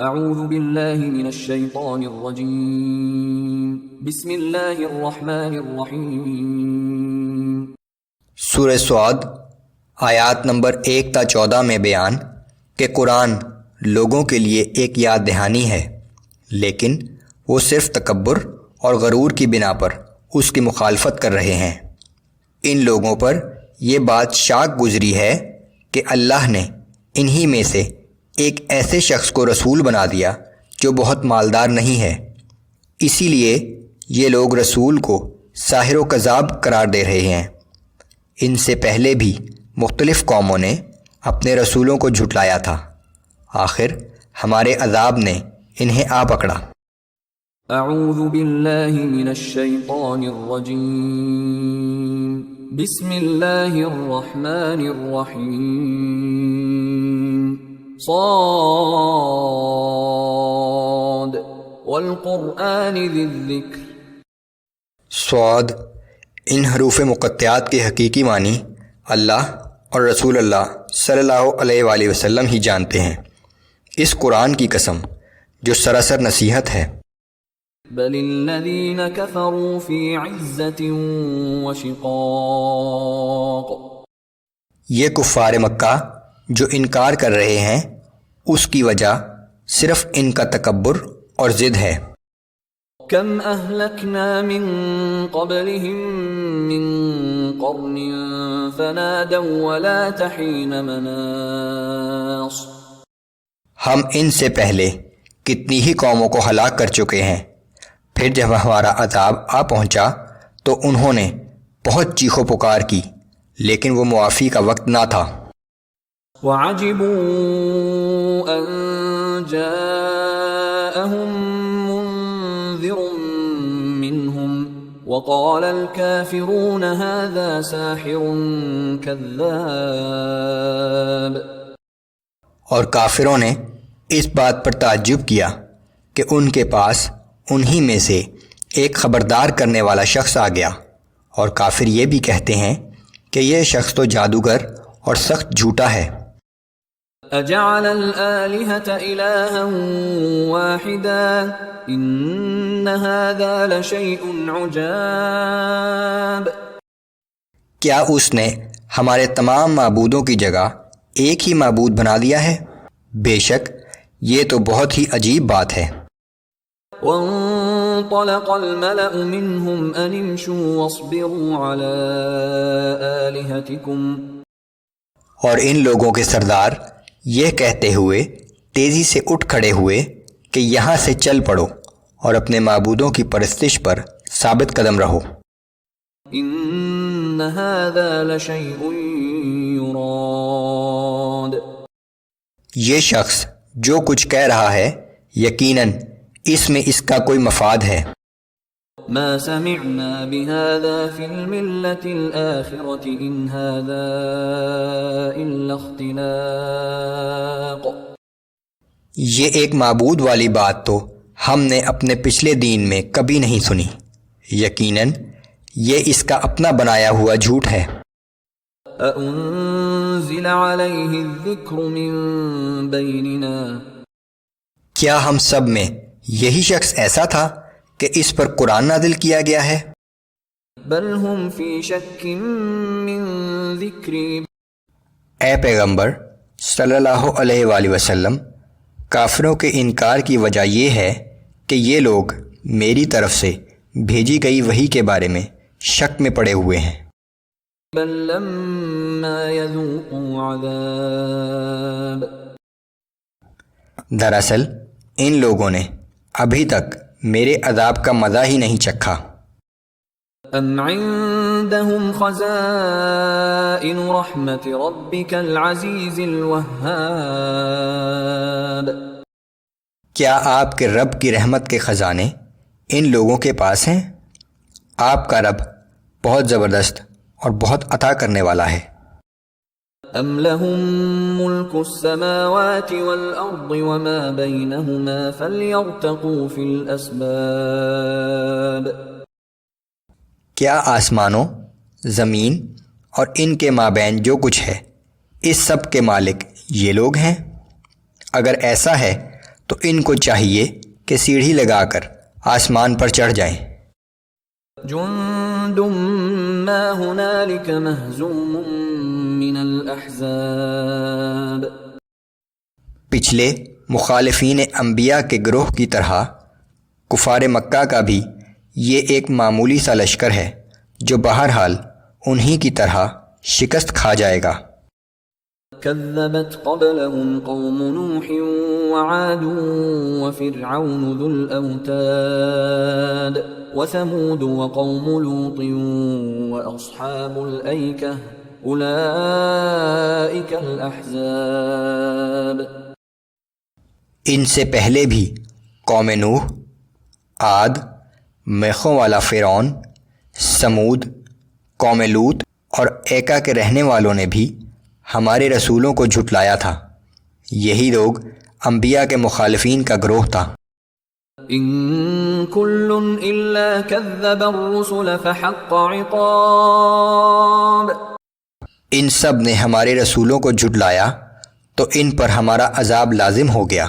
اعوذ باللہ من الشیطان الرجیم بسم اللہ الرحمن الرحیم۔ سورہ صاد آیات نمبر 1 تا 14 میں بیان کہ قرآن لوگوں کے لیے ایک یاد دہانی ہے، لیکن وہ صرف تکبر اور غرور کی بنا پر اس کی مخالفت کر رہے ہیں۔ ان لوگوں پر یہ بات شاک گزری ہے کہ اللہ نے انہی میں سے ایک ایسے شخص کو رسول بنا دیا جو بہت مالدار نہیں ہے، اسی لیے یہ لوگ رسول کو ساحر و کذاب قرار دے رہے ہیں۔ ان سے پہلے بھی مختلف قوموں نے اپنے رسولوں کو جھٹلایا تھا، آخر ہمارے عذاب نے انہیں آ پکڑا۔ اعوذ باللہ من الشیطان الرجیم بسم اللہ الرحمن الرحیم۔ صاد والقرآن ذی الذکر۔ صاد ان حروف مقطعات کے حقیقی معنی اللہ اور رسول اللہ صلی اللہ علیہ وآلہ وسلم ہی جانتے ہیں۔ اس قرآن کی قسم جو سراسر نصیحت ہے۔ بل الذین کفروا فی عزت وشقاق۔ یہ کفار مکہ جو انکار کر رہے ہیں اس کی وجہ صرف ان کا تکبر اور ضد ہے۔ کم اہلکنا من قبلہم من قرن فنادوا ولا تحین مناص۔ ہم ان سے پہلے کتنی ہی قوموں کو ہلاک کر چکے ہیں، پھر جب ہمارا عذاب آ پہنچا تو انہوں نے بہت چیخ و پکار کی، لیکن وہ معافی کا وقت نہ تھا۔ وَعَجِبُوا أَن جَاءَهُم مُّنذِرٌ مِّنْهُمْ وَقَالَ الْكَافِرُونَ هَذَا سَاحِرٌ كَذَّابٌ۔ اور کافروں نے اس بات پر تعجب کیا کہ ان کے پاس انہی میں سے ایک خبردار کرنے والا شخص آ گیا، اور کافر یہ بھی کہتے ہیں کہ یہ شخص تو جادوگر اور سخت جھوٹا ہے۔ اجعل الآلہة الہا واحدا ان هذا لشیء عجاب۔ کیا اس نے ہمارے تمام معبودوں کی جگہ ایک ہی معبود بنا دیا ہے؟ بے شک یہ تو بہت ہی عجیب بات ہے۔ وانطلق الملأ منهم ان امشوا واصبروا على آلهتكم۔ اور ان لوگوں کے سردار یہ کہتے ہوئے تیزی سے اٹھ کھڑے ہوئے کہ یہاں سے چل پڑو اور اپنے معبودوں کی پرستش پر ثابت قدم رہو۔ ان هذا لشیء یراد۔ یہ شخص جو کچھ کہہ رہا ہے یقیناً اس میں اس کا کوئی مفاد ہے۔ ما سمعنا بهذا في الملة الآخرة إن هذا إلا اختلاق۔ یہ ایک معبود والی بات تو ہم نے اپنے پچھلے دین میں کبھی نہیں سنی، یقیناً یہ اس کا اپنا بنایا ہوا جھوٹ ہے۔ أأنزل عليه الذكر من بيننا۔ کیا ہم سب میں یہی شخص ایسا تھا کہ اس پر قرآن نازل کیا گیا ہے؟ بل هم في شك من ذکری۔ اے پیغمبر صلی اللہ علیہ وآلہ وسلم، کافروں کے انکار کی وجہ یہ ہے کہ یہ لوگ میری طرف سے بھیجی گئی وحی کے بارے میں شک میں پڑے ہوئے ہیں۔ بل لما يذوقوا عذاب۔ دراصل ان لوگوں نے ابھی تک میرے عذاب کا مزہ ہی نہیں چکھا۔ ام عندهم خزائن رحمت ربک العزیز الوہاب۔ کیا آپ کے رب کی رحمت کے خزانے ان لوگوں کے پاس ہیں؟ آپ کا رب بہت زبردست اور بہت عطا کرنے والا ہے۔ ام لهم ملک السماوات والارض وما بینہما فلیرتقوا فی الاسباب۔ کیا آسمانوں، زمین اور ان کے مابین جو کچھ ہے اس سب کے مالک یہ لوگ ہیں؟ اگر ایسا ہے تو ان کو چاہیے کہ سیڑھی لگا کر آسمان پر چڑھ جائیں۔ جند ما هنالك مهزوم من الأحزاب۔ پچھلے مخالفین انبیاء کے گروہ کی طرح کفار مکہ کا بھی یہ ایک معمولی سا لشکر ہے جو بہرحال انہی کی طرح شکست کھا جائے گا۔ كذبت قبلهم قوم نوح وعاد وفرعون ذو الأوتاد وثمود وقوم لوط وأصحاب الأيكة أولئك الأحزاب۔ ان سے پہلے بھی قوم نوح، عاد، میخوں والا فرعون، سمود، قوم لوط اور ایکا کے رہنے والوں نے بھی ہمارے رسولوں کو جھٹلایا تھا۔ یہی لوگ انبیاء کے مخالفین کا گروہ تھا۔ ان كل الا كذب الرسل فحق عقاب۔ ان سب نے ہمارے رسولوں کو جھٹلایا تو ان پر ہمارا عذاب لازم ہو گیا۔